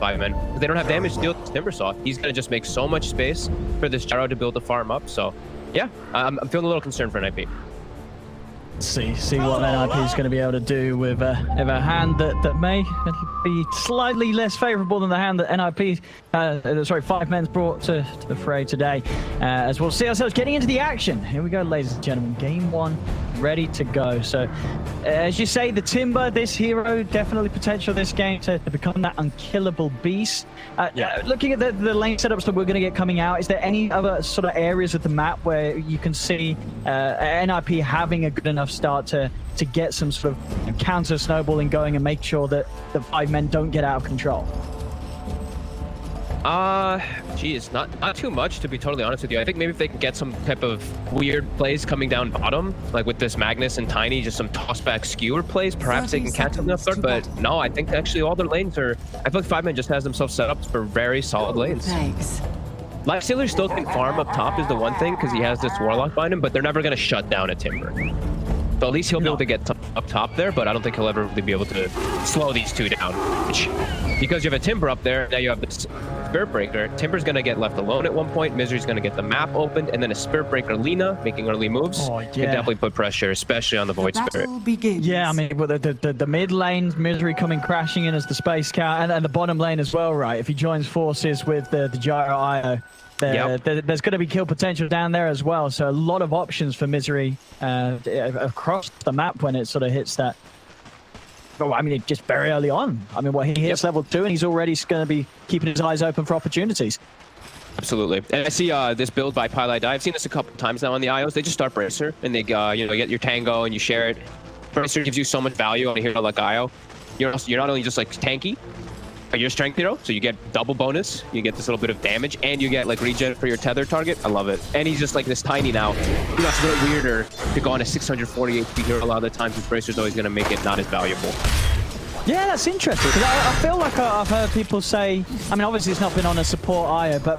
5 men. They don't have damage to deal with Timbersaw. He's going to just make so much space for this Gyro to build the farm up. So, yeah, I'm feeling a little concerned for NiP. See what NiP is going to be able to do with a hand that may be slightly less favorable than the hand that NiP, 5 men's brought to the fray today. As we'll see ourselves getting into the action. Here we go, ladies and gentlemen. Game 1 ready to go. So, as you say, the Timber, this hero, definitely potential this game to become that unkillable beast. Looking at the lane setups that we're going to get coming out, is there any other sort of areas of the map where you can see NiP having a good enough start to get some sort of counter snowballing going and make sure that the 5 men don't get out of control? Geez, not too much, to be totally honest with you. I think maybe if they can get some type of weird plays coming down bottom, like with this Magnus and Tiny, just some tossback skewer plays, perhaps they can catch them up there. But no, I think actually all their lanes are, I feel like 5 men just has themselves set up for very solid lanes. Thanks. Lifestealer still can farm up top is the one thing, because he has this Warlock behind him, but they're never going to shut down a Timber. So at least he'll be able to get up top there, but I don't think he'll ever really be able to slow these two down. Because you have a Timber up there, now you have this Spirit Breaker. Timber's going to get left alone at one point. Misery's going to get the map opened, and then a Spirit Breaker Lina making early moves can definitely put pressure, especially on the Void Spirit. Yeah, I mean, well, the mid lane, Misery coming crashing in as the Space Cat, and the bottom lane as well, right? If he joins forces with the Gyro IO, there's going to be kill potential down there as well. So a lot of options for Misery across the map when it sort of hits that. Well, I mean, just very early on. I mean, he hits level 2 and he's already going to be keeping his eyes open for opportunities. Absolutely. And I see this build by Pylai Die. I've seen this a couple times now on the IOs. They just start Bracer and they you get your Tango and you share it. Bracer gives you so much value on a hero like IO. You're not only just like tanky, but you're strength hero, so you get double bonus. You get this little bit of damage, and you get like regen for your tether target. I love it. And he's just like this tiny now. You know, it's a little weirder to go on a 640 HP hero. A lot of the times, his Bracer's always going to make it not as valuable. Yeah, that's interesting, because I feel like I've heard people say, I mean, obviously it's not been on a support IO, but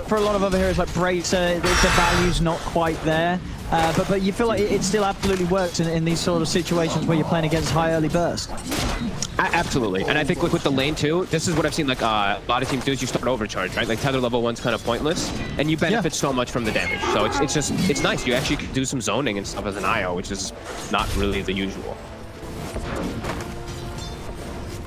for a lot of other heroes like Bracer, the value's not quite there. But you feel like it still absolutely works in these sort of situations where you're playing against high early burst. Absolutely, and I think like with the lane too, this is what I've seen like a lot of teams do is you start overcharge, right? Like tether level 1's kind of pointless, and you benefit so much from the damage. So it's nice. You actually can do some zoning and stuff as an IO, which is not really the usual.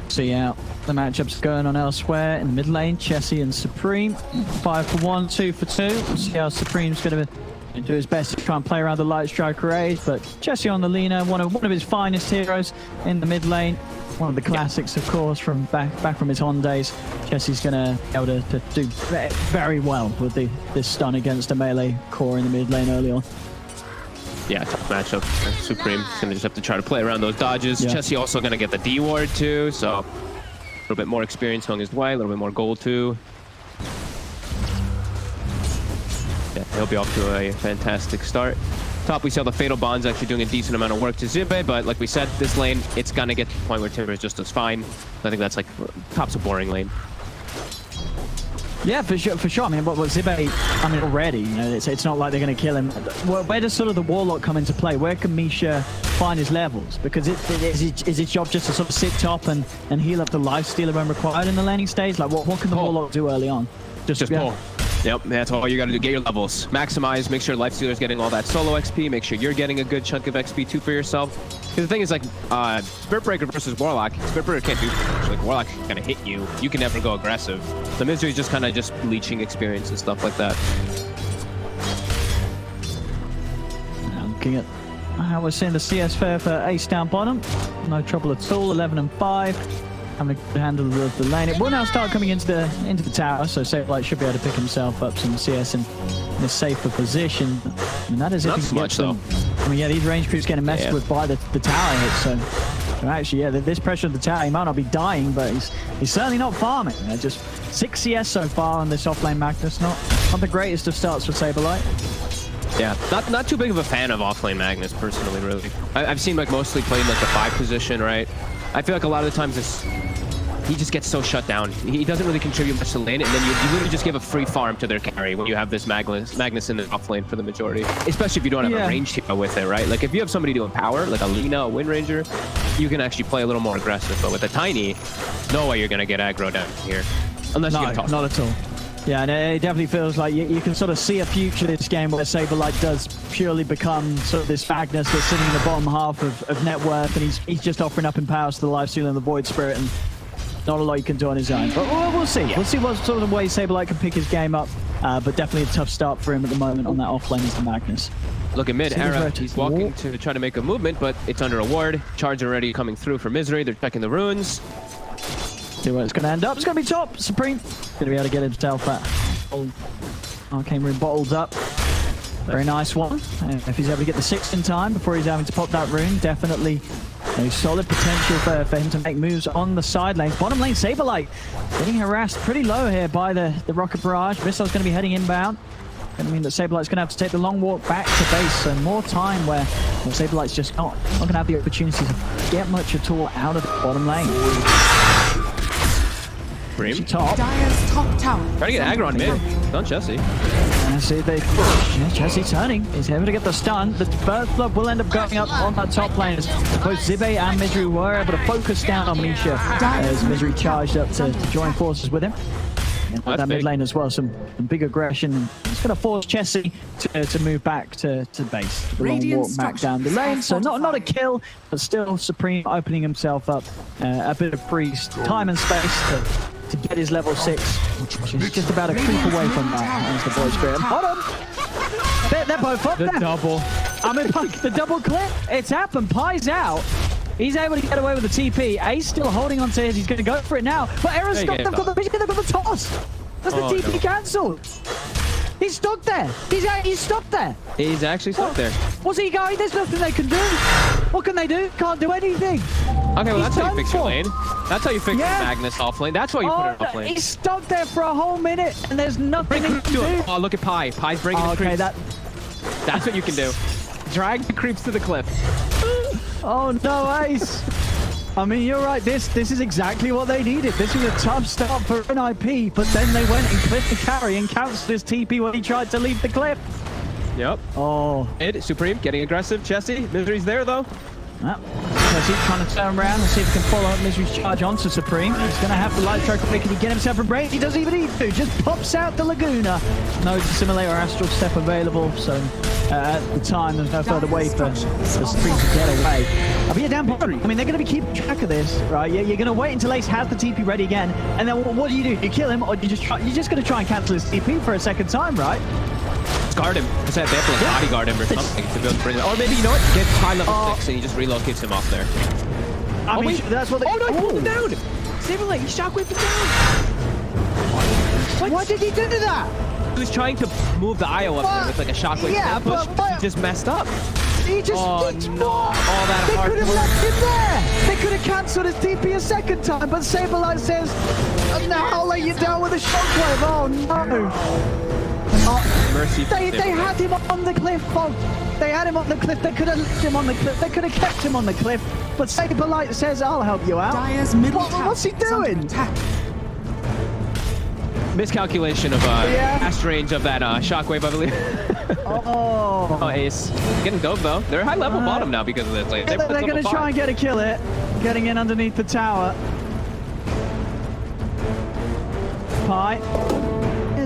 See out the matchups going on elsewhere in the mid lane. Chessie and Supreme, 5 for 1, 2 for 2. We'll see how Supreme's going to do his best to try and play around the Light Striker raid, but Chessie on the Lina, one of his finest heroes in the mid lane. One of the classics, of course, from back from his Hon days. Chessie's going to be able to do very well with this stun against a melee core in the mid lane early on. Yeah, tough matchup. Supreme's going to just have to try to play around those dodges. Chessie also going to get the D ward too, so a little bit more experience going his way, a little bit more gold too. Yeah, he'll be off to a fantastic start. Top, we saw the Fatal Bond's actually doing a decent amount of work to Zibe, but like we said, this lane, it's going to get to the point where Timber is just as fine. I think that's like, Top's a boring lane. Yeah, for sure. I mean, what Zibe, I mean, already, you know, it's not like they're going to kill him. Where does sort of the Warlock come into play? Where can Misha find his levels? Because is his job just to sort of sit top and heal up the Lifestealer when required in the laning stage? Like, what can the Warlock do early on? Just pull. Yep, that's all you got to do. Get your levels. Maximize, make sure Lifestealer's getting all that solo XP. Make sure you're getting a good chunk of XP too for yourself. Because the thing is, like, Spirit Breaker versus Warlock, Spirit Breaker can't do much. Like, Warlock can kind of hit you. You can never go aggressive. The Misery's just kind of just leeching experience and stuff like that. Now looking at how we're seeing the CS fair for Ace down bottom. No trouble at all, 11 and 5. Having to handle the lane. It will now start coming into the tower, so Safelite should be able to pick himself up some CS in a safer position. I mean, that is not so much though. I mean, yeah, these range creeps getting messed with by the tower hit. So actually, yeah, this pressure of the tower, he might not be dying, but he's certainly not farming. You know, just 6 CS so far on this offlane Magnus. Not the greatest of starts for Saberlight. Yeah, not too big of a fan of offlane Magnus personally, really. I've seen like mostly playing like the 5 position, right? I feel like a lot of the times he just gets so shut down. He doesn't really contribute much to lane, and then you literally just give a free farm to their carry when you have this Magnus in the off lane for the majority. Especially if you don't have a ranged hero with it, right? Like if you have somebody doing power, like a Lina, a Wind Ranger, you can actually play a little more aggressive. But with a Tiny, no way you're gonna get aggro down here. Unless you No, get tossed. not at all. Yeah, and it definitely feels like you can sort of see a future in this game where Saberlight does purely become sort of this Magnus that's sitting in the bottom half of net worth, and he's just offering up empowers to the Lifestealer and the Void Spirit, and not a lot he can do on his own. But we'll see. We'll see what sort of way Saberlight can pick his game up, but definitely a tough start for him at the moment on that offlane is the Magnus. Look at mid, Era. He's walking to try to make a movement, but it's under a ward. Charge already coming through for Misery. They're checking the runes. See where it's going to end up. It's going to be top. Supreme going to be able to get himself that old arcane rune bottled up. Very nice one. If he's able to get the 6 in time before he's having to pop that rune, definitely a solid potential for him to make moves on the side lanes. Bottom lane, Saberlight getting harassed pretty low here by the Rocket Barrage. Missile's going to be heading inbound. Going to mean that Saberlight's going to have to take the long walk back to base, so more time where Saberlight's just not going to have the opportunity to get much at all out of the bottom lane. Bream. Top. Dire's top tower. Trying to get aggro on mid. Done Chessie. And see Chessie turning. He's able to get the stun. The first blood will end up going up on that top lane as both Zibe and Misery were able to focus down on Misha as Misery charged up to join forces with him. And that mid lane as well, some big aggression. It's going to force Chessie to move back to base. The long walk back down the lane. So not a kill, but still Supreme opening himself up a bit of free time and space to get his level 6, which is just about a creep away from that as the Void Spirit. Hold on! They're both up there. The double. I mean, the double clip. It's happened. Pie's out. He's able to get away with the TP. Ace still holding on to his. He's going to go for it now. But Era's stopped. They've got the vision. They've got the toss. That's the TP cancelled. He's stuck there. He's stopped there. He's actually stuck there. What's he going? There's nothing they can do. What can they do? Can't do anything. Okay, well, He's that's how you fix your done lane. That's how you fix the Magnus off lane. That's why you put it off lane. He's stuck there for a whole minute, and there's nothing he can do. Oh, look at Pi. Pi's bringing his creeps. That's what you can do. Drag the creeps to the cliff. Oh, no, Ace. I mean, you're right. This is exactly what they needed. This was a tough start for NiP, but then they went and clipped the carry and cancelled his TP when he tried to leave the cliff. Yep. Oh. Supreme getting aggressive. Chessie. Misery's there, though. Yep. Chessie trying to turn around and see if he can follow up Misery's charge onto Supreme. He's going to have the light stroke. Can he get himself a break? He doesn't even need to. Just pops out the Laguna. No Simulator Astral Step available, so at the time there's no further way for Supreme to get away. But yeah, down bottom. I mean, they're going to be keeping track of this, right? You're going to wait until Ace has the TP ready again, and then what do? You kill him, or you're just going to try and cancel his TP for a second time, right? Guard him. I said they have to bodyguard him or something to be able to bring him. Or maybe, you know what? Get high level 6 and he just relocates him off there. I mean, that's what they... Oh, no, he pulled him down! Saberlight, he shockwaved him down! Why did he do that? He was trying to move the IO up there with like a shockwave push. He just messed up. He just... Oh, no. All that hard work. They could have left him there. They could have cancelled his TP a second time, but Saberlight says, now I'll let you down with a shockwave. Oh, no. Mercy. They had him on the cliff, folks. They had him on the cliff. They could have left him on the cliff. They could have kept him on the cliff. But Saberlight says, I'll help you out. What's he doing? Miscalculation of cast range of that shockwave, I believe. Oh, Ace. Getting dove, though. They're high level bottom now because of this. Like, they're going to try and get a kill it. Getting in underneath the tower. Pi.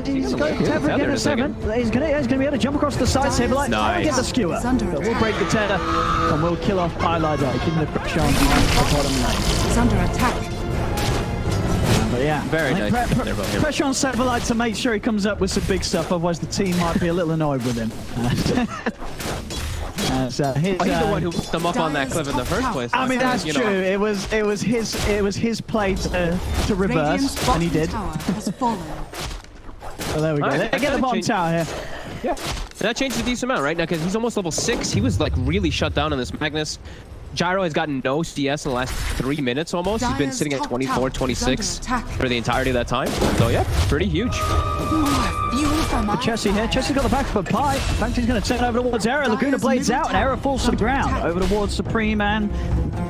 He's going to tether again at 7. He's going to be able to jump across the side. Saberlight get the skewer. But we'll break the tether and we'll kill off Pylider, give him the pressure on the bottom lane. He's under attack. But yeah, very nice. Pressure on Saberlight to make sure he comes up with some big stuff, otherwise the team might be a little annoyed with him. He's the one who put them up on that cliff in the first place. I mean, that's true. It was his play to reverse, and he did. Oh, there we go. They get the bottom tower here. Yeah. That changed a decent amount, right? Now, because he's almost level 6. He was, like, really shut down on this Magnus. Gyro has gotten no CS in the last 3 minutes almost. He's been sitting at 24, 26 for the entirety of that time. So, yeah, pretty huge. Chessie here. Chessie's got the back of a Pi. In fact, he's going to turn over towards Era. Laguna blades out, and Era falls to the ground. Over towards Supreme, and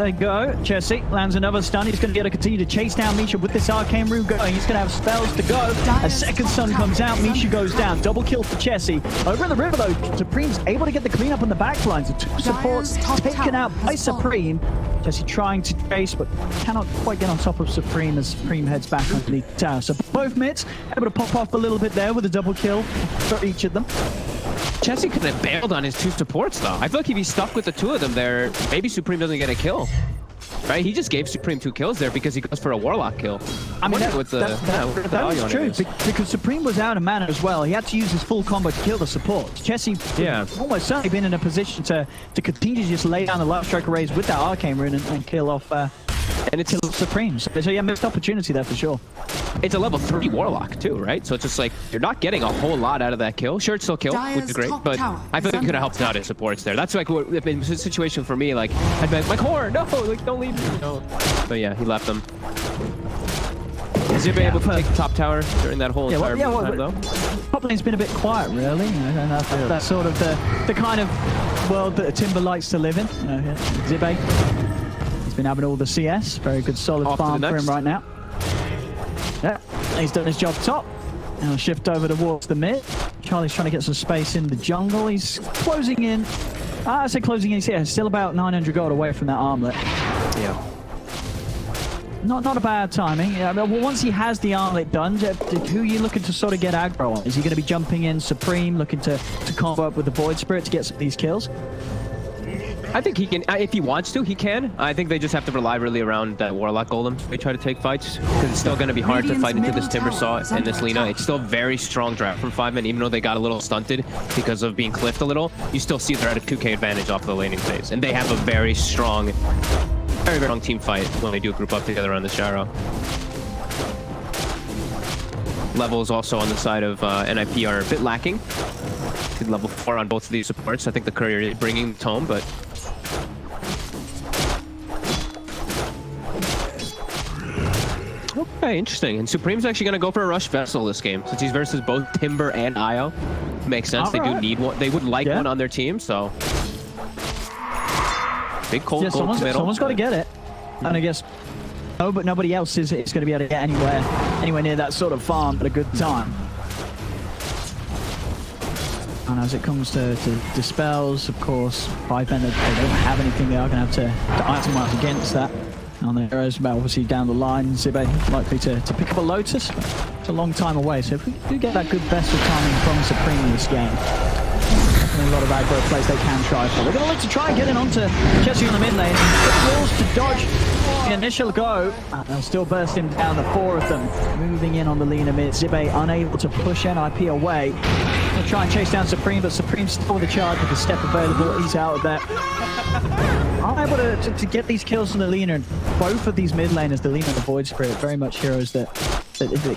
they go. Chessie lands another stun. He's going to be able to continue to chase down Misha with this arcane rune going. He's going to have spells to go. A second stun comes out. Misha goes down. Double kill for Chessie. Over in the river, though, Supreme's able to get the cleanup on the back lines. The two supports taken out by Supreme. Chessie trying to chase, but cannot quite get on top of Supreme as Supreme heads back underneath the tower. So both mids able to pop off a little bit there with a double kill for each of them. Chessie could have bailed on his two supports, though. I feel like if he's stuck with the two of them there, maybe Supreme doesn't get a kill. Right? He just gave Supreme 2 kills there because he goes for a Warlock kill. I mean, that is true, because Supreme was out of mana as well. He had to use his full combo to kill the support. Chessie almost certainly been in a position to continue to just lay down the Life Strike arrays with that Arcane Rune and kill off and it's kill Supreme. So yeah, missed opportunity there for sure. It's a level 3 Warlock too, right? So it's just like, you're not getting a whole lot out of that kill. Sure, it's still kill, which is great, but I feel like he could have helped out his supports there. That's like what in a situation for me, like, I'd be like, my core, no, like, don't leave me, no. But yeah, he left them. Is he able to take the top tower during that whole entire time, though? Top lane's been a bit quiet, really. You know, and that's sort of the kind of world that Timber likes to live in. You know, Zibe, he's been having all the CS. Very good, solid farm for him right now. Yeah, he's done his job top. And he'll shift over towards the mid. Charlie's trying to get some space in the jungle. He's closing in. I say closing in. Yeah, still about 900 gold away from that armlet. Yeah. Not a bad timing. Yeah, well, once he has the armlet done, who are you looking to sort of get aggro on? Is he going to be jumping in Supreme, looking to combo up with the Void Spirit to get some of these kills? I think he can, if he wants to, he can. I think they just have to rely really around that Warlock Golem. They try to take fights, because it's still going to be hard to fight into this Timbersaw and this Lina. It's still very strong draft from 5-man, even though they got a little stunted because of being cliffed a little. You still see they're at a 2k advantage off the laning phase, and they have a very strong team fight when they do group up together on the Gyro. Levels also on the side of NiP are a bit lacking. Level 4 on both of these supports. I think the Courier is bringing the tome, but okay, interesting. And Supreme's actually going to go for a Rush Vessel this game, since he's versus both Timber and Io. Makes sense. They do need one. They would like one on their team, so big cold gold to middle. Someone's got to get it, and I guess but nobody else is going to be able to get anywhere near that sort of farm at a good time. And as it comes to dispels, of course, 5-man, they don't have anything. They are going to have to itemize against that. On the heroes, but obviously down the line, Zibe likely to pick up a Lotus. It's a long time away, so if we do get that good vessel timing from Supreme in this game, definitely a lot of aggro plays they can try for. They're going to look to try and get it onto Chessie on the mid lane. Wills to dodge the initial go. They'll still burst him down, the 4 of them. Moving in on the Lina mid. Zibe unable to push NiP away. They'll try and chase down Supreme, but Supreme's still with the charge with the step available. He's out of there. I'm able to get these kills on the Lina, and both of these mid laners, the Lina and the Void Spirit, very much heroes that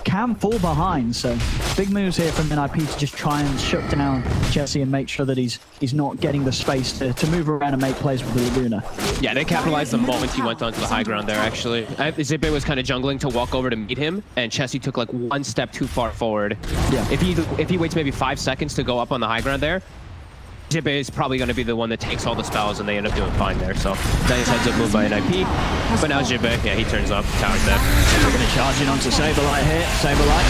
can fall behind. So big moves here from NiP to just try and shut down Chessie and make sure that he's not getting the space to move around and make plays with the Laguna. Yeah, they capitalized the moment he went onto the high ground there, actually. Zibe was kind of jungling to walk over to meet him, and Chessie took like one step too far forward. Yeah. If he waits maybe 5 seconds to go up on the high ground there, Zibe is probably going to be the one that takes all the spells, and they end up doing fine there. So nice heads up move by NiP. But now Zibe, yeah, he turns up. Tower's dead. We're going to charge in onto Saberlight here. Saberlight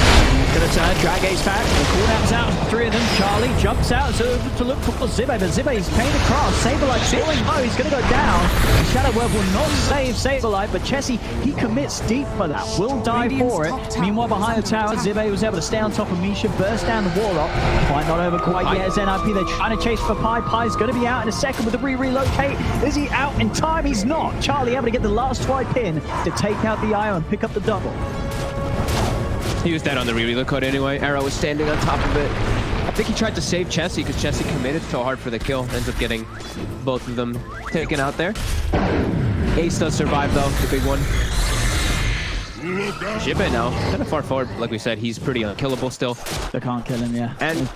going to turn. Drag Ace back. The cooldown's out. 3 of them. Charlie jumps out to look for Zibe, but Zibe's painted across. Saberlight feeling low. He's going to go down. Shadow Web will not save Saberlight, but Chessie, he commits deep for that. Will die for it. Meanwhile, behind the tower, Zibe was able to stay on top of Misha, burst down the Warlock. Fight not over quite yet as NiP. They're trying to chase for Pi. Pi's going to be out in a second with the relocate. Is he out in time? He's not. Charlie able to get the last swipe in to take out the Io and pick up the double. He was dead on the relocate anyway. Arrow was standing on top of it. I think he tried to save Chessie because Chessie committed so hard for the kill. Ends up getting both of them taken out there. Ace does survive though, the big one. Zibe now, kind of far forward. Like we said, he's pretty unkillable still. They can't kill him, yeah. And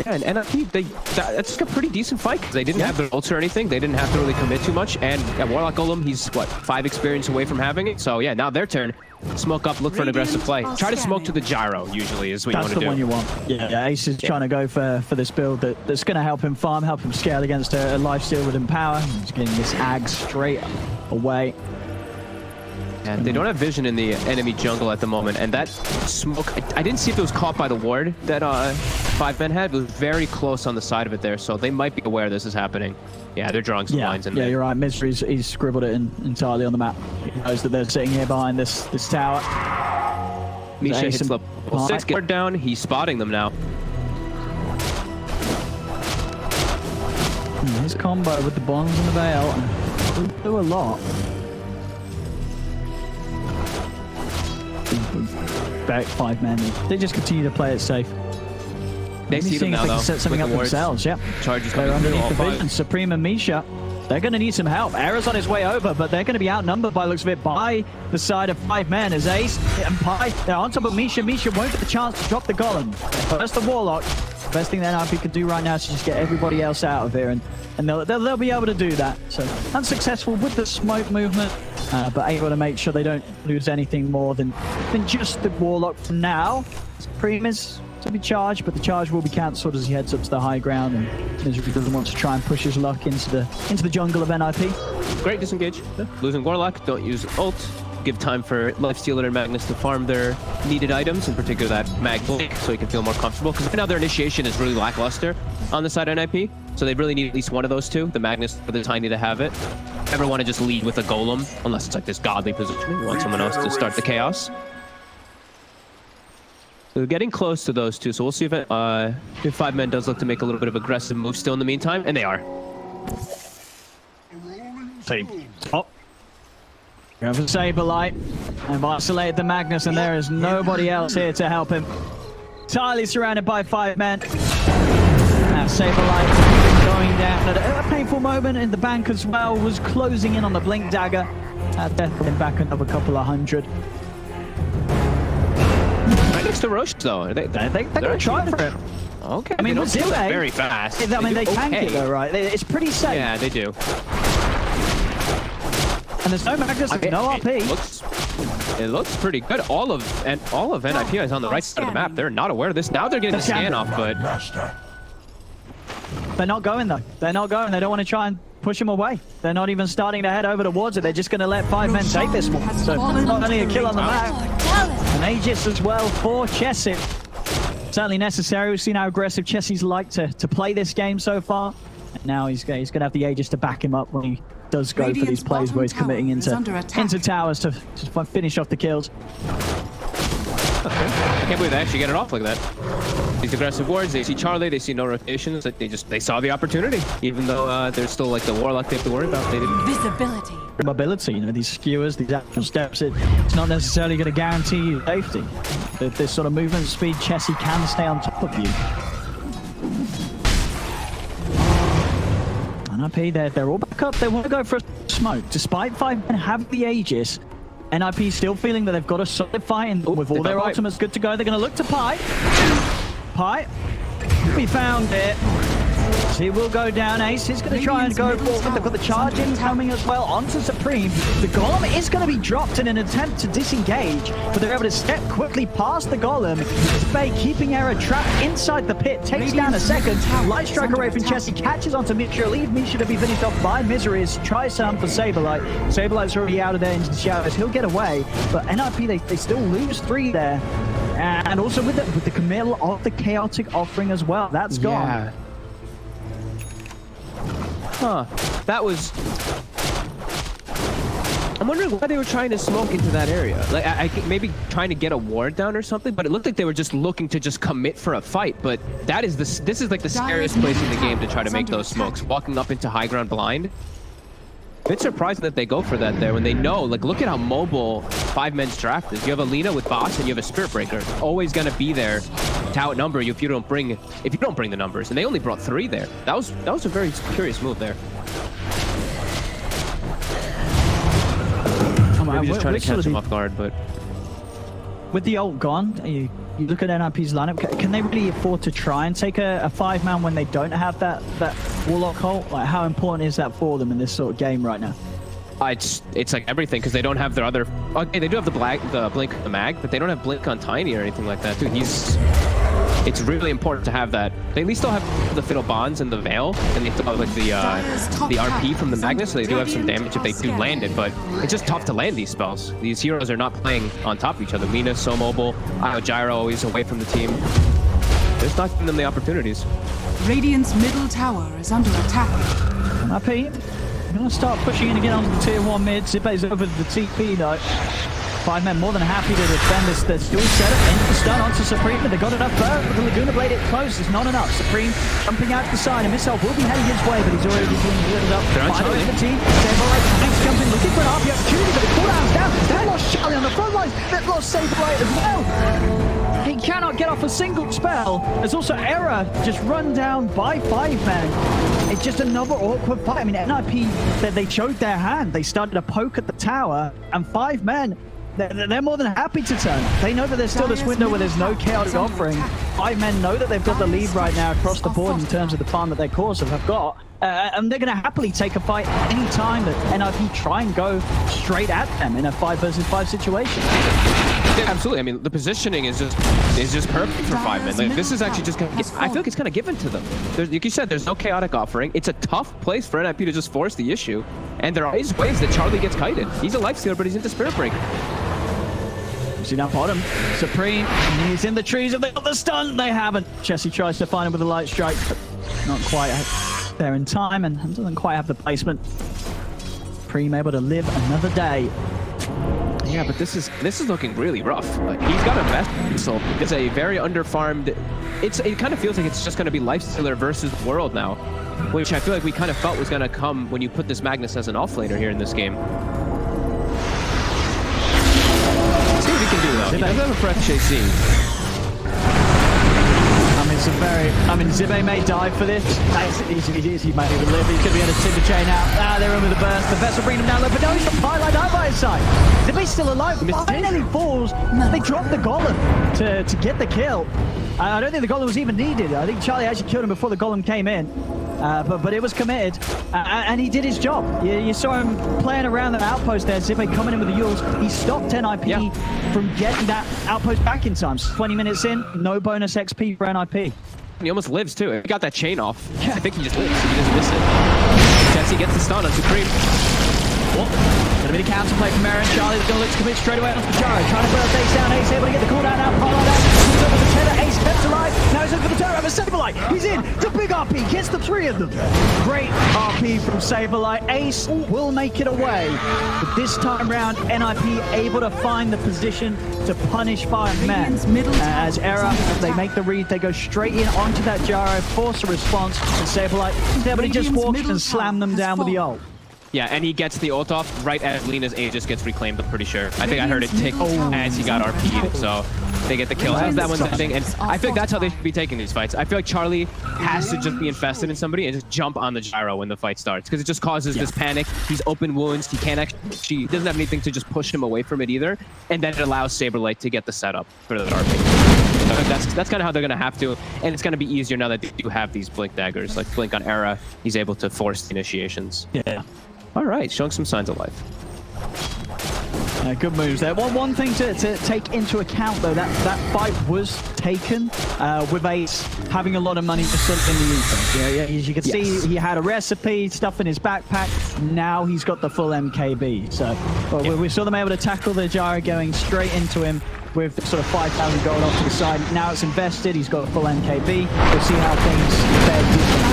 Yeah, and NiP, that's like a pretty decent fight because they didn't have their ults or anything. They didn't have to really commit too much. And Warlock Golem, he's what, 5 experience away from having it. So yeah, now their turn. Smoke up, look for an aggressive play. Try to smoke to the gyro. Usually is what you want to do. That's the one you want. Yeah, Ace is trying to go for this build that's going to help him farm, help him scale against a lifesteal with Empower. He's getting this ag straight away. And they don't have vision in the enemy jungle at the moment, and that smoke, I didn't see if it was caught by the ward that 5 men had. It was very close on the side of it there, so they might be aware this is happening. Yeah, they're drawing some lines in there. Yeah, you're right. Misery's he's scribbled it entirely on the map. He knows that they're sitting here behind this tower. Misha hits level 6, get down. He's spotting them now. His combo with the bonds and the veil do a lot. Back 5 men. They just continue to play it safe. They see them now, though. Set something up themselves. Yep. Charges they're underneath the vision. Supreme and Misha. They're going to need some help. Era's on his way over, but they're going to be outnumbered by the looks of it by the side of 5 men as Ace and Pi. They're on top of Misha. Misha won't get the chance to drop the golem. First the Warlock. The best thing that NiP could do right now is just get everybody else out of here, and they'll be able to do that. So unsuccessful with the smoke movement, but able to make sure they don't lose anything more than just the Warlock for now. Supreme is to be charged, but the charge will be cancelled as he heads up to the high ground, and Misery doesn't want to try and push his luck into the jungle of NiP. Great disengage. Losing Warlock, don't use ult. Give time for Lifestealer and Magnus to farm their needed items, in particular that Mag Blink, so he can feel more comfortable. Because right now their initiation is really lackluster on the side of NiP, so they really need at least one of those two. The Magnus for the Tiny to have it. Never want to just lead with a Golem, unless it's like this godly position. You want someone else to start the chaos. So getting close to those two, so we'll see if 5 men does look to make a little bit of aggressive move still in the meantime, and they are. Oh. Going for Saberlight. I've isolated the Magnus, and there is nobody else here to help him. Entirely surrounded by 5 men. Now Saberlight going down at a painful moment in the bank as well. Was closing in on the Blink Dagger. Definitely back another couple of hundred. Right next to Roche, though. They're going to try for it. Okay. I mean, they don't very fast. I mean, they tank it though, right? It's pretty safe. Yeah, they do. And there's no Magnus, there's no RP. It looks pretty good. All of NiP is on the right side of the map. They're not aware of this. Now they're getting the scan off, but they're not going though. They're not going. They don't want to try and push him away. They're not even starting to head over towards it. They're just going to let 5 men take this one. So not only a kill on the map, an Aegis as well for Chessie. Certainly necessary. We've seen how aggressive Chessie's like to play this game so far. And now he's going to have the Aegis to back him up when he does go for these plays where he's committing into towers to finish off the kills. Okay. I can't believe they actually get it off like that. These aggressive wards, they see Charlie, they see no rotations, they saw the opportunity. Even though there's still like the Warlock they have to worry about, they didn't. Visibility. Mobility, you know, these skewers, these action steps, it's not necessarily going to guarantee you safety. But this sort of movement speed, Chessie can stay on top of you. NiP, they're all back up. They want to go for a smoke. Despite 5 men have the Aegis, NiP still feeling that they've got a solid fight, and with all their ultimates good to go, they're going to look to Pi. Pi, we found it. He will go down. Ace is going to try and go forward. They've got the charge incoming as well onto Supreme. The Golem is going to be dropped in an attempt to disengage, but they're able to step quickly past the Golem. Spade keeping Era trapped inside the pit. Takes down a second. Light Strike away from Chessie. Catches onto Misha. Leave Misha to be finished off by Misery. Tries to hunt for Saberlight. Saberlight's already out of there into the shadows. He'll get away, but NiP, they still lose 3 there. And also with the committal of the Chaotic Offering as well. That's gone. Yeah. Huh. That was... I'm wondering why they were trying to smoke into that area. Like, I maybe trying to get a ward down or something, but it looked like they were just looking to just commit for a fight. But that is this is like the scariest place in the game to try to make those smokes. Walking up into high ground blind. A bit surprising that they go for that there when they know, like, look at how mobile 5 men's draft is. You have Alina with boss and you have a Spirit Breaker. Always gonna be there to outnumber you if you don't bring the numbers. And they only brought 3 there. That was a very curious move there. Come on, Maybe just trying to catch him off guard, but with the ult gone, you look at NiP's lineup, can they really afford to try and take a 5-man when they don't have that Warlock ult? Like, how important is that for them in this sort of game right now? It's like everything, because they don't have their other... Okay, they do have the blink on the mag, but they don't have blink on Tiny or anything like that, too. It's really important to have that. They at least still have the Fiddle Bonds and the Veil, and they still have like the RP from the Magnus, so they do have some damage if they do land it, but it's just tough to land these spells. These heroes are not playing on top of each other. Lina's so mobile, Gyro always away from the team. They're just not giving them the opportunities. Radiant's middle tower is under attack. NiP, gonna start pushing in again onto the tier 1 mid. Zibe's over the TP though. 5 men more than happy to defend this. There's still setup into the stun onto Supreme, but they got enough burn. But the Laguna Blade, it close is not enough. Supreme jumping out to the side. A missile will be heading his way, but he's already being lifted up. Final FT. Saberlight next jumping, looking for an RP opportunity, but the cooldown's down. They lost Charlie on the front lines. They've lost Saberlight as well. He cannot get off a single spell. There's also Error just run down by 5 men. It's just another awkward fight. I mean, NiP, they showed their hand. They started to poke at the tower, and 5 men, they're more than happy to turn. They know that there's still this window where there's no chaotic offering. 5 men know that they've got the lead right now across the board in terms of the farm that their cores have got. And they're going to happily take a fight any time that NiP try and go straight at them in a 5 versus 5 situation. Yeah, absolutely. I mean, the positioning is just perfect for 5 men. Like, this is actually just gonna I feel like it's kind of given to them. Like you said, there's no chaotic offering. It's a tough place for NiP to just force the issue. And there are always ways that Charlie gets kited. He's a Lifestealer, but he's into Spirit Break. See now bottom, Supreme, he's in the trees. Have they got the stun? They haven't. Jesse tries to find him with a light strike, but not quite there in time, and doesn't quite have the placement. Supreme able to live another day. Yeah, but this is looking really rough. Like, he's got a vessel. It's a very underfarmed. It kind of feels like it's just going to be Lifestealer versus World now, which I feel like we kind of felt was going to come when you put this Magnus as an offlaner here in this game. See what he can do though. He does have a breath chasing. I mean, Zibe may die for this. He might even live. He could be in a timber chain out. They're in with a burst. The vessel bring him down low, but no, he's got Pylight out by his side. Zibe's still alive. Finally falls. They drop the Golem to get the kill. I don't think the Golem was even needed. I think Charlie actually killed him before the Golem came in. But it was committed, and he did his job. You saw him playing around the outpost there. Zibe coming in with the Yules. He stopped NiP from getting that outpost back in time. 20 minutes in, no bonus XP for NiP. He almost lives too. He got that chain off. I think he just lives. He doesn't miss it. Jesse gets the stun on Supreme. Gonna be the counter play from Aaron. Charlie's gonna look to commit straight away onto Gyro. Trying to burst Ace down. Ace able to get the cooldown out. Pylight out. Comes over the tether. Ace steps alive. Now he's looking for the turret of a Saberlight. He's in. The big RP. Gets the 3 of them. Great RP from Saberlight. Ace will make it away. But this time round, NiP able to find the position to punish 5 men. As Era, they make the read. They go straight in onto that Gyro. Force a response. And Saberlight is able to just walk and slam them down with the ult. Yeah, and he gets the ult off right as Lina's Aegis gets reclaimed, I'm pretty sure. I think I heard it tick as he got RP'd, so they get the kill. As that one's the thing, and I feel like that's how they should be taking these fights. I feel like Charlie has to just be infested in somebody and just jump on the Gyro when the fight starts, because it just causes this panic. He's open wounds, he can't actually, she doesn't have anything to just push him away from it either, and then it allows Saberlight to get the setup for the RP. So I think that's kind of how they're going to have to, and it's going to be easier now that they do have these Blink daggers. Like Blink on Era, he's able to force the initiations. Yeah. All right, showing some signs of life. Good moves there. One thing to take into account, though, that fight was taken with Ace having a lot of money just sort of in the ether. Yeah, as you can see, he had a recipe, stuff in his backpack. Now he's got the full MKB. So we saw them able to tackle the Gyro going straight into him with sort of 5,000 gold off to the side. Now it's invested. He's got a full MKB. We'll see how things fare differently.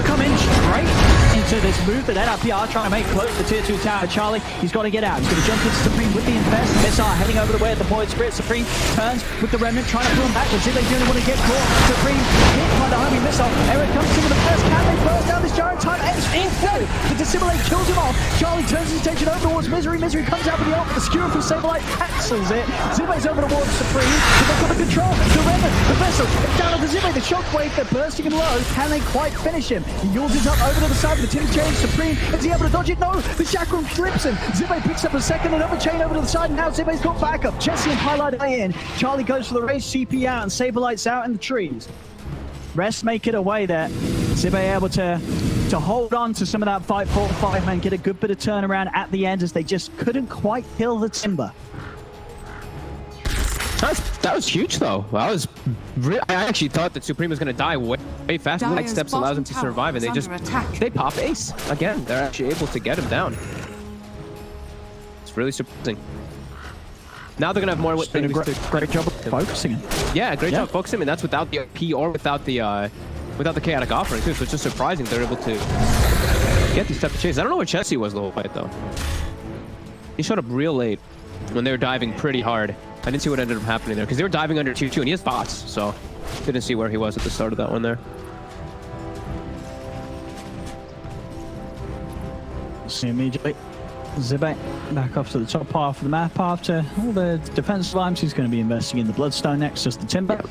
Come in straight into this move that NiP are trying to make close to tier 2 tower. Charlie, he's got to get out. He's going to jump into Supreme with the invest. Missile heading over the way of the Void Spirit. Supreme turns with the Remnant, trying to pull him backwards. If they do want to get caught, Supreme hit by the homing missile. Eric comes in with the first. Can they burst down this Gyro time? Ace in flow. The Dissimulate kills him off. Charlie turns his attention over towards Misery. Misery comes out with the ult, but the skewer from Saberlight cancels it. Zibe's over towards Supreme. But they've got the control. The Remnant, the vessel, down to the Zibe. The shockwave, they're bursting him low. Can they quite finish him? He yours up over to the side with the Tim Chain. Supreme, is he able to dodge it? No, the chakram slips him. Zibe picks up a second, another chain over to the side. Now Zibe's got backup. Jesse and Highlight are in. Charlie goes for the race, CP out, and Saberlight's out in the trees. Rest make it away there. Zibe able to hold on to some of that fight for 5 men, get a good bit of turnaround at the end as they just couldn't quite kill the Timber. That was huge, though. I actually thought that Supreme was going to die way faster. Light steps allows him to survive, and they pop Ace. Again, they're actually able to get him down. It's really surprising. Now they're going to have more... It's been a great job of focusing him. Yeah, great job focusing him, and that's without the P or without the chaotic offering, too. So it's just surprising they're able to get these type of chases. I don't know where Chessie was the whole fight, though. He showed up real late when they were diving pretty hard. I didn't see what ended up happening there because they were diving under 2-2 and he has bots, so didn't see where he was at the start of that one there. See immediately. Zibe back off to the top half of the map after all the defensive lines. He's going to be investing in the Bloodstone next, just the Timber.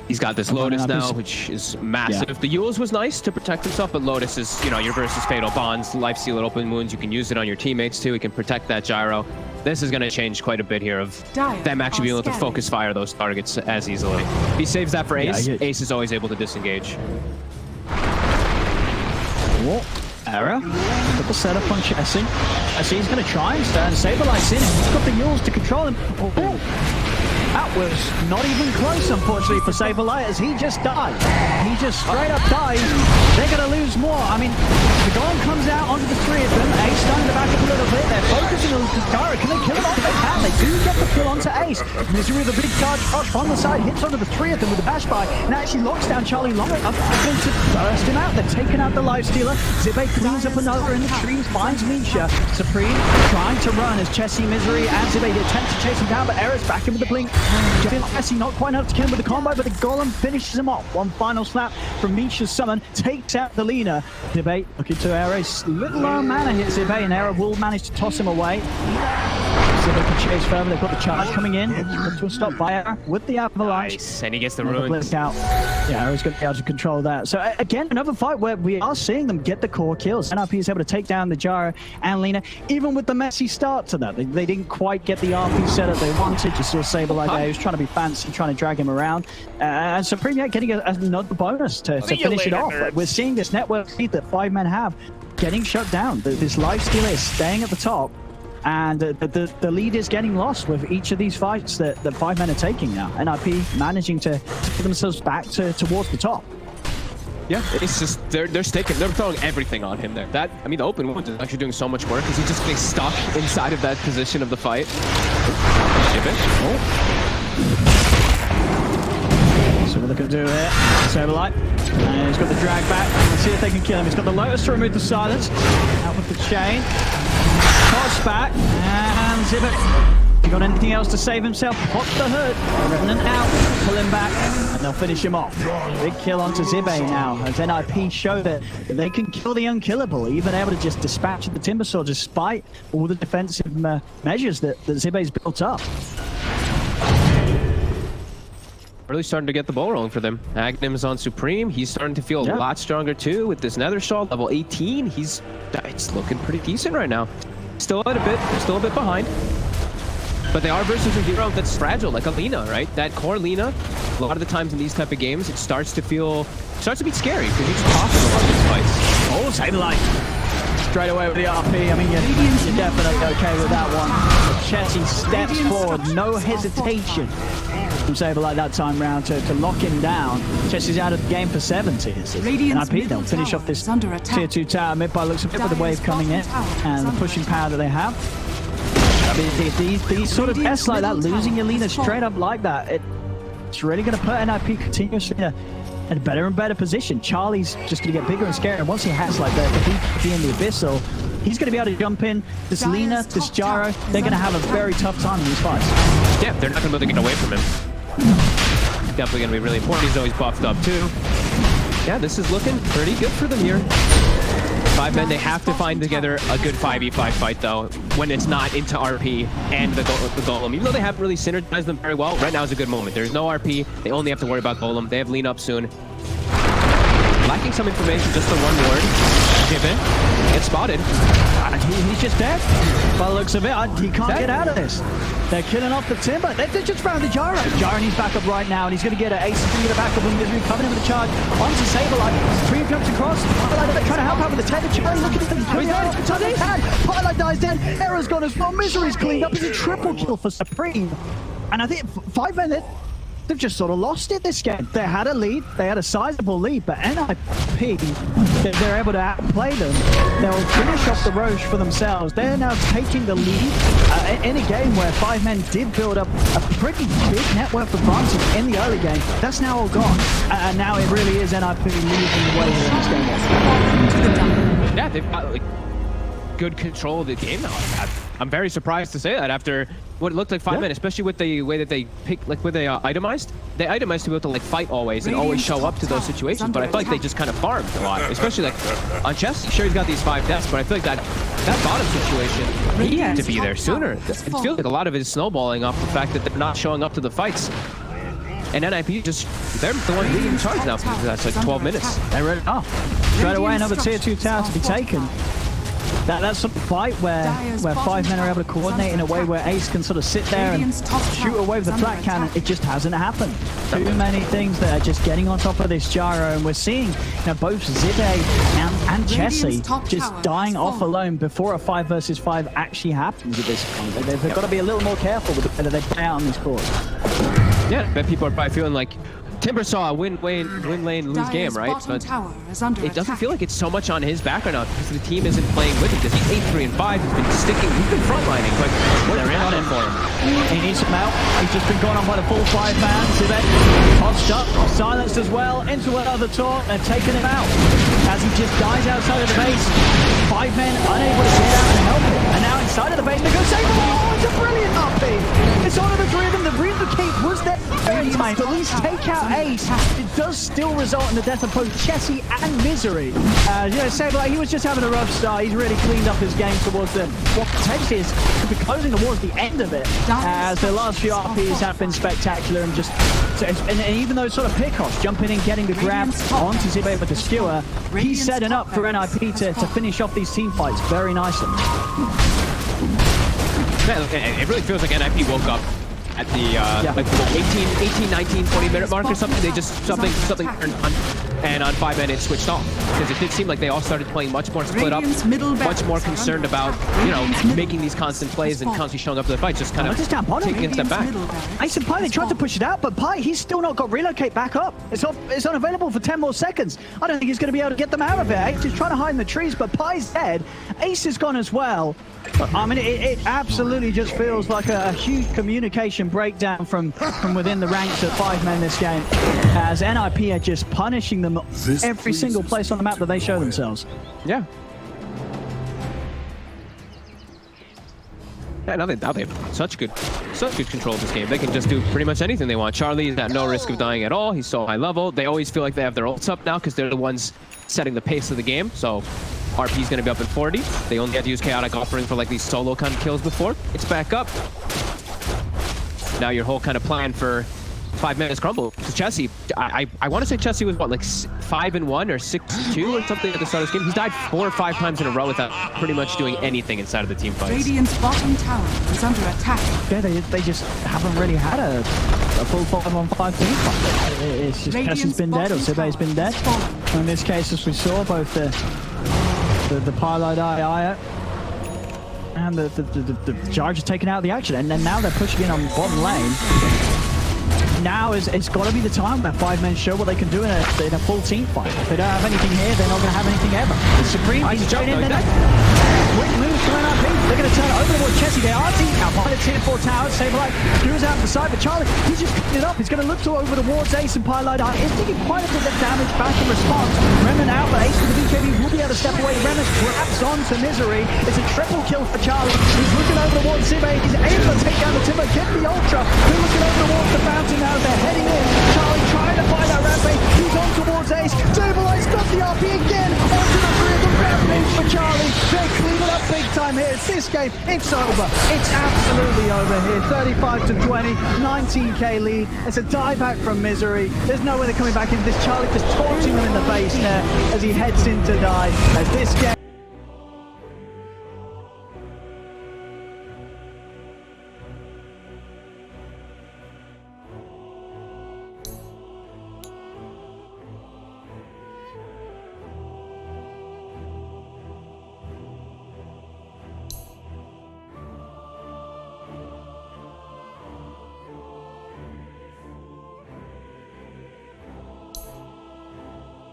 He's got this Lotus now, which is massive. Yeah. The Yules was nice to protect himself, but Lotus is, you know, your versus Fatal Bonds, Lifestealer open wounds. You can use it on your teammates too. He can protect that Gyro. This is going to change quite a bit here of them actually being able to focus fire those targets as easily. If he saves that for Ace, Ace is always able to disengage. Whoa. Error. Double setup on Chessie. Chessie's going to try and stand. Saberlight's in him. He's got the Yules to control him. That was not even close, unfortunately, for Saberlight, as he just died. He just straight up dies. They're going to lose more. I mean, the Golem comes out onto the three of them. Ace starting to back up a little bit. They're focusing on Gyro. Can they kill him off? They can. They do get the kill onto Ace. Misery with a big charge rush from the side, hits onto the three of them with the bash by, and actually locks down Charlie long enough to burst him out. They're taking out the Lifestealer. Zibe cleans up another in the trees, finds Misha. Supreme trying to run as Chessie, Misery, and Zibe attempt to chase him down, but Error's back in with the blink. Chessie not quite enough to kill him with the combo, but the Golem finishes him off. One final slap from Misha's summon takes out the Lina. Zibe looking to Error. Little low mana hit Zibe, and Error will manage to toss him away. Zibe can chase further. They've got the charge coming in. Put to a stop by Error with the avalanche. Nice. And he gets the ruins. Out. Yeah, Error's going to be able to control that. So again, another fight where we are seeing them get the core kills. NiP is able to take down the Gyro and Lina, even with the messy start to that. They didn't quite get the RP setup they wanted. You saw Saberlight there. He was trying to be fancy, trying to drag him around. And Supreme getting another bonus to finish it off. We're seeing this network speed that 5 men have getting shut down. This Lifestealer is staying at the top. And the lead is getting lost with each of these fights that 5 men are taking now. NiP managing to put themselves back towards the top. Yeah, it's just they're throwing everything on him there. I mean, the open wound is actually doing so much work because he's just getting stuck inside of that position of the fight. So what they can do here, Saberlight, and he's got the drag back. Let's see if they can kill him. He's got the Lotus to remove the silence. Out with the chain. Toss back, and Zibe. You got anything else to save himself? Pop the hood. Remnant out. Pull him back, and they'll finish him off. Big kill onto Zibe now, as NiP show that they can kill the unkillable, even able to just dispatch the Timbersaw despite all the defensive measures that Zibe's built up. Really starting to get the ball rolling for them. Agnim's on Supreme. He's starting to feel a lot stronger too with this Nether Shawl, level 18. It's looking pretty decent right now. Still a bit behind. But they are versus a hero that's fragile, like a Lina, right? That core Lina, a lot of the times in these type of games, it starts to be scary because you just toss a lot of these fights. Oh, Saberlight. Straight away with the RP. I mean, you're definitely okay with that one. Chessie steps forward, no hesitation from Saberlight that time round to lock him down. Chessie's out of the game for 70. NiP, they'll finish off this tier 2 tower. Mid by looks a bit with the wave coming in and the pushing power that they have. These sort of tests like that, losing your Lina straight up like that, it's really going to put NiP continuously in a better and better position. Charlie's just going to get bigger and scarier. And once he has like the be in the Abyssal, he's going to be able to jump in. This Lina, this Gyro, they're going to have a very tough time in these fights. Yeah, they're not going to be able to get away from him. Definitely going to be really important. He's always buffed up too. Yeah, this is looking pretty good for them here. 5 men, they have to find together a good 5v5 fight though, when it's not into RP and the Golem. Even though they haven't really synergized them very well, right now is a good moment. There's no RP, they only have to worry about Golem. They have lean up soon. lacking some information, just the one word. Given. Get spotted. He's just dead. By the looks of it, he can't get out of this. They're killing off the Timber. They just found the Gyro. Gyro needs backup right now, and he's going to get it. Ace is going to get a backup, and Misery coming in with a charge onto Saberlight. Stream jumps across. Twilight trying to help out with the tether. Charlie looking at them. Twilight dies dead. Error's gone as well. Misery's cleaned up. It's a triple kill for Supreme. And I think 5 men, they've just sort of lost it this game. They had a lead, they had a sizable lead, but NiP, they're able to outplay them. They'll finish off the Roche for themselves. They're now taking the lead in a game where 5 men did build up a pretty big net worth advantage in the early game. That's now all gone, and now it really is NiP leading the way in this game. Yeah, they've got like good control of the game now. I'm very surprised to say that after what it looked like 5 men, especially with the way that they picked, like when they itemized. They itemized to be able to like fight always and always show up to those situations. But I feel like they just kind of farmed a lot, especially like on chess. Sure, he's got these 5 deaths, but I feel like that bottom situation, he had to be there sooner. It feels like a lot of it is snowballing off the fact that they're not showing up to the fights. And NiP just, they're the one leading charge now because that's like 12 minutes. They're ready. Oh, straight away another tier 2 tower to be taken. That's sort of fight where 5 men are able to coordinate in a way where Ace can sort of sit there and shoot away with the flat cannon. It just hasn't happened. Too many things that are just getting on top of this Gyro, and we're seeing both Zibe and Chessie just dying off alone before a 5 versus 5 actually happens at this point. They've got to be a little more careful with the way that they play out on this course. Yeah, I bet people are probably feeling like Timbersaw win lane, lose game, right? But it doesn't feel like it's so much on his back right now because the team isn't playing with him. He's 8-3 and 5. He's been sticking. He's been frontlining, but what's on it for him? He needs some help. He's just been gone on by the full 5 man. Zibe tossed up, silenced as well into another taunt. They're taking him out as he just dies outside of the base. 5 men unable to get out and help him. And now inside of the base, they go save him. Oh, it's a brilliant upbeat. It's on the 3 of them. The Reaver Keep was there in time to at least take out Ace. It does still result in the death of both Chessie and Misery. Saber, he was just having a rough start. He's really cleaned up his game towards what potentially is could be closing towards the end of it. As the last few RPs have been spectacular and just and even those sort of pickoffs, jumping in, getting the grab onto Zibe with the skewer, he's setting up for NiP to finish off these team fights very nicely. It really feels like NiP woke up at the like 18, 19, 20-minute mark or something. They just something turned on, and on 5 minutes switched off because it did seem like they all started playing much more split up, much more concerned about making these constant plays and constantly showing up to the fight, just kind of taking a step back. Ace and Pi, they tried to push it out, but Pi, he's still not got relocate back up. It's unavailable for 10 more seconds. I don't think he's going to be able to get them out of it. Ace is trying to hide in the trees, but Pi's dead. Ace is gone as well. I mean, it absolutely just feels like a huge communication breakdown from within the ranks of 5 men this game, as NiP are just punishing them every single place on the map that they show themselves. Yeah. Yeah, now they have such good control of this game. They can just do pretty much anything they want. Charlie is at no risk of dying at all. He's so high level. They always feel like they have their ults up now because they're the ones setting the pace of the game. So RP's going to be up at 40. They only had to use Chaotic Offering for like these solo kind of kills before. It's back up. Now your whole kind of plan for 5 minutes crumble. So Chessie, I want to say Chessie was what, like 5-1 or 6-2 or something at the start of this game. He's died 4 or 5 times in a row without pretty much doing anything inside of the team fights. Radiant's bottom tower is under attack. Yeah, they just haven't really had a full 5-on-5 team fight. It's just Chessie's been dead or Zibe's been dead. In this case, as we saw, both the Pylite IO and the Charge is taking out of the action, and then now they're pushing in on bottom lane. Now it's got to be the time where 5 men show what they can do in a full team fight. If they don't have anything here, they're not going to have anything ever. The Supreme, he's jumping in there. Quick moves to NiP. They're going to turn it over towards Chessie. They are team out by the tier 4 towers. Saberlight screws out the side, but Charlie, he's just picking it up. He's going to look to over towards Ace and Pylite. He's taking quite a bit of damage back in response. Remnant out, but Ace with the BKB will be able to step away. Remnant grabs onto Misery. It's a triple kill for Charlie. He's looking over towards Zibe. He's able to take down the Timber, get the Ultra. They're looking over towards the fountain now. They're heading in. Charlie trying to find that rampage. He's on towards Ace. Saberlight's got the RP again. Onto the 3 of them. Rampage for Charlie. They clean it up big time here. It's this game, it's over. It's absolutely over here. 35-20, 19k lead. It's a die back from misery. There's no way they're coming back into this. Charlie just torching them in the base there as he heads in to die. As this game